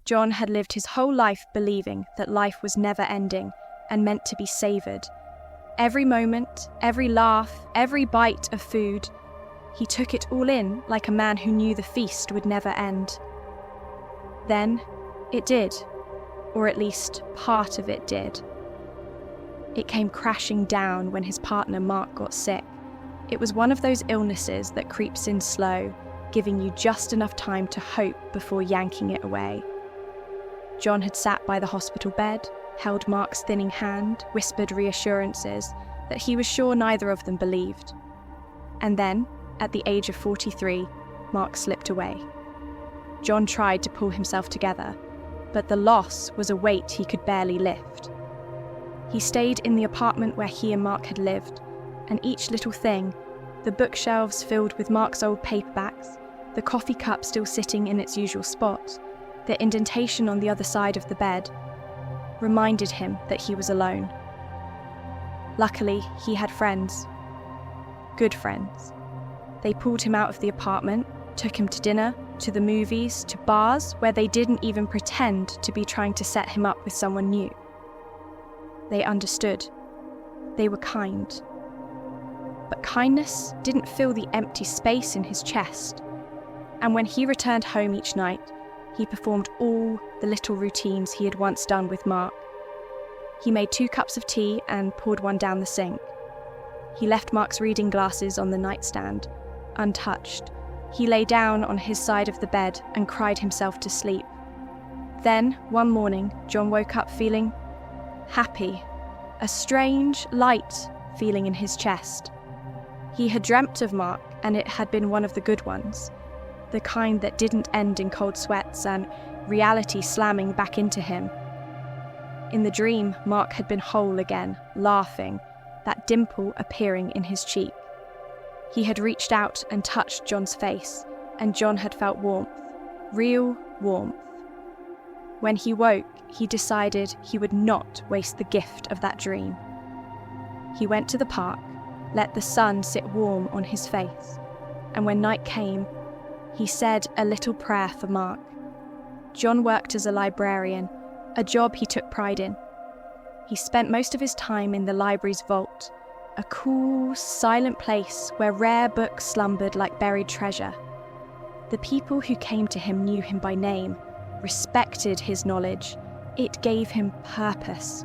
John had lived his whole life believing that life was never ending and meant to be savoured. Every moment, every laugh, every bite of food, he took it all in like a man who knew the feast would never end. Then, it did, or at least part of it did. It came crashing down when his partner Mark got sick. It was one of those illnesses that creeps in slow, giving you just enough time to hope before yanking it away. John had sat by the hospital bed, held Mark's thinning hand, whispered reassurances that he was sure neither of them believed. And then, at the age of 43, Mark slipped away. John tried to pull himself together, but the loss was a weight he could barely lift. He stayed in the apartment where he and Mark had lived, and each little thing, the bookshelves filled with Mark's old paperbacks, the coffee cup still sitting in its usual spot, the indentation on the other side of the bed, reminded him that he was alone. Luckily, he had friends. Good friends. They pulled him out of the apartment, took him to dinner, to the movies, to bars where they didn't even pretend to be trying to set him up with someone new. They understood. They were kind. But kindness didn't fill the empty space in his chest. And when he returned home each night, he performed all the little routines he had once done with Mark. He made 2 cups of tea and poured one down the sink. He left Mark's reading glasses on the nightstand, untouched. He lay down on his side of the bed and cried himself to sleep. Then, one morning, John woke up feeling happy, a strange, light feeling in his chest. He had dreamt of Mark, and it had been one of the good ones, the kind that didn't end in cold sweats and reality slamming back into him. In the dream, Mark had been whole again, laughing, that dimple appearing in his cheek. He had reached out and touched John's face, and John had felt warmth, real warmth. When he woke, he decided he would not waste the gift of that dream. He went to the park, let the sun sit warm on his face, and when night came, he said a little prayer for Mark. John worked as a librarian, a job he took pride in. He spent most of his time in the library's vault, a cool, silent place where rare books slumbered like buried treasure. The people who came to him knew him by name, respected his knowledge. It gave him purpose.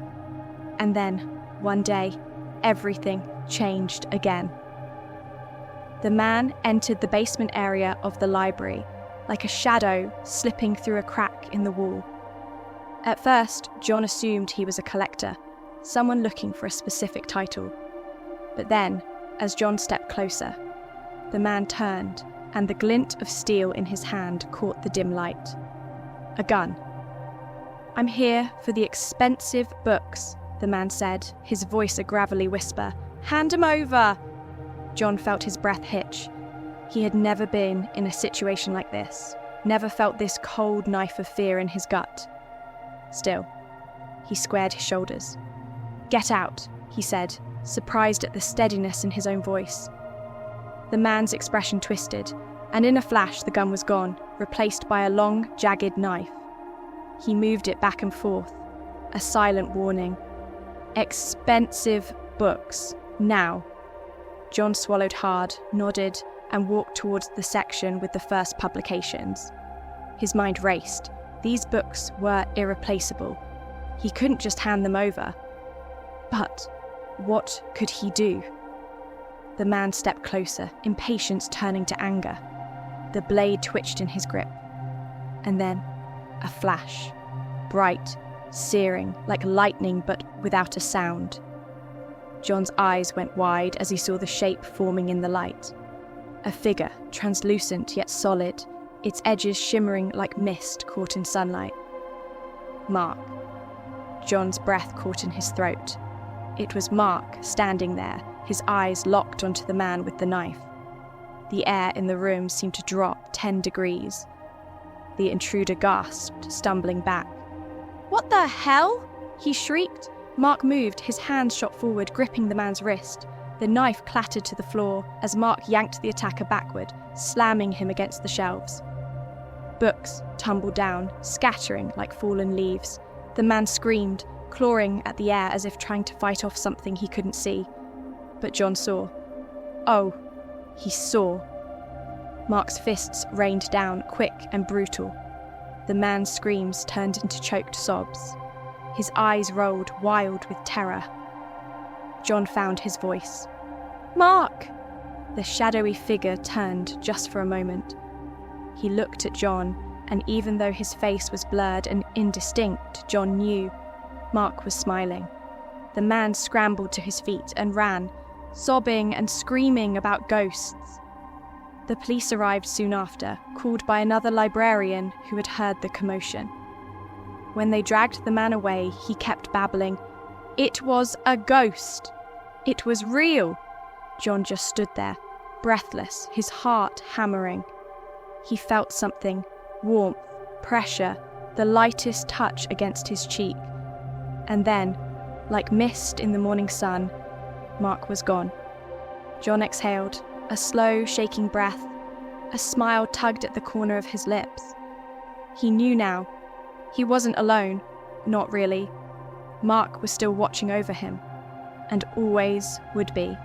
And then, one day, everything changed again. The man entered the basement area of the library, like a shadow slipping through a crack in the wall. At first, John assumed he was a collector, someone looking for a specific title. But then, as John stepped closer, the man turned, and the glint of steel in his hand caught the dim light. A gun. "I'm here for the expensive books," the man said, his voice a gravelly whisper. "Hand 'em over!" John felt his breath hitch. He had never been in a situation like this, never felt this cold knife of fear in his gut. Still, he squared his shoulders. "Get out," he said, surprised at the steadiness in his own voice. The man's expression twisted, and in a flash the gun was gone, replaced by a long, jagged knife. He moved it back and forth, a silent warning. "Expensive books, now." John swallowed hard, nodded, and walked towards the section with the first publications. His mind raced. These books were irreplaceable. He couldn't just hand them over. But what could he do? The man stepped closer, impatience turning to anger. The blade twitched in his grip. And then, a flash. Bright, searing, like lightning but without a sound. John's eyes went wide as he saw the shape forming in the light. A figure, translucent yet solid, its edges shimmering like mist caught in sunlight. Mark. John's breath caught in his throat. It was Mark, standing there, his eyes locked onto the man with the knife. The air in the room seemed to drop 10 degrees. The intruder gasped, stumbling back. "What the hell?" he shrieked. Mark moved, his hands shot forward, gripping the man's wrist. The knife clattered to the floor as Mark yanked the attacker backward, slamming him against the shelves. Books tumbled down, scattering like fallen leaves. The man screamed, clawing at the air as if trying to fight off something he couldn't see. But John saw. Oh, he saw. Mark's fists rained down, quick and brutal. The man's screams turned into choked sobs. His eyes rolled, wild with terror. John found his voice. "Mark!" The shadowy figure turned just for a moment. He looked at John, and even though his face was blurred and indistinct, John knew Mark was smiling. The man scrambled to his feet and ran, sobbing and screaming about ghosts. The police arrived soon after, called by another librarian who had heard the commotion. When they dragged the man away, he kept babbling, "It was a ghost! It was real!" John just stood there, breathless, his heart hammering. He felt something, warmth, pressure, the lightest touch against his cheek. And then, like mist in the morning sun, Mark was gone. John exhaled, a slow, shaking breath. A smile tugged at the corner of his lips. He knew now. He wasn't alone, not really. Mark was still watching over him, and always would be.